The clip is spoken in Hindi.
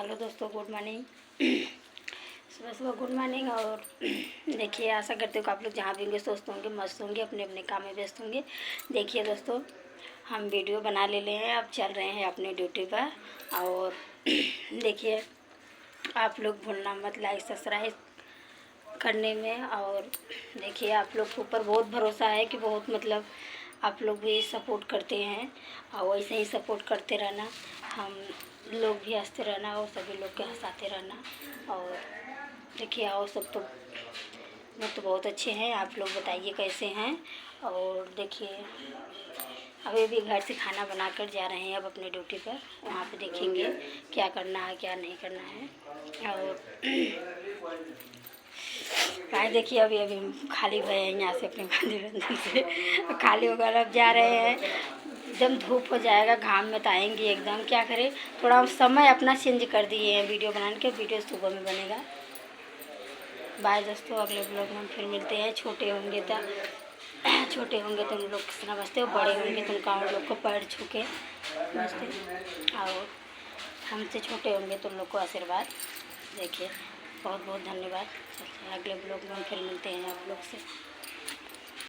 हेलो दोस्तों, गुड मॉर्निंग। सुबह सुबह गुड मॉर्निंग। और देखिए, आशा करते हो कि आप लोग जहाँ भी होंगे स्वस्थ होंगे, मस्त होंगे, अपने अपने काम में व्यस्त होंगे। देखिए दोस्तों, हम वीडियो बना ले हैं, अब चल रहे हैं अपने ड्यूटी पर। और देखिए, आप लोग भूलना मत लाइक सब्सक्राइब करने में। और देखिए, आप लोग के ऊपर बहुत भरोसा है कि बहुत मतलब आप लोग भी सपोर्ट करते हैं, और वैसे ही सपोर्ट करते रहना। हम लोग भी हंसते रहना और सभी लोग के हंसाते रहना। और देखिए, और सब तो लोग तो बहुत अच्छे हैं। आप लोग बताइए कैसे हैं। और देखिए, अभी भी घर से खाना बनाकर जा रहे हैं अब अपने ड्यूटी पर। वहाँ पे देखेंगे क्या करना है क्या नहीं करना है। और भाई देखिए, अभी अभी खाली भरे हैं यहाँ से अपने मंदिर से खाली होकर अब जा रहे हैं। एकदम धूप हो जाएगा, घाम में तो आएंगे एकदम, क्या करें। थोड़ा समय अपना चेंज कर दिए हैं वीडियो बनाने के। वीडियो सुबह में बनेगा। बाय दोस्तों, अगले ब्लॉग में हम फिर मिलते हैं। छोटे होंगे तो उन लोग किस नमस्ते, और बड़े होंगे तो उनका उन लोग को पैर छू के नमस्ते। और हमसे छोटे होंगे तो उन लोग को आशीर्वाद। देखिए, बहुत बहुत धन्यवाद। अगले ब्लॉग में हम फिर मिलते हैं आप लोग से।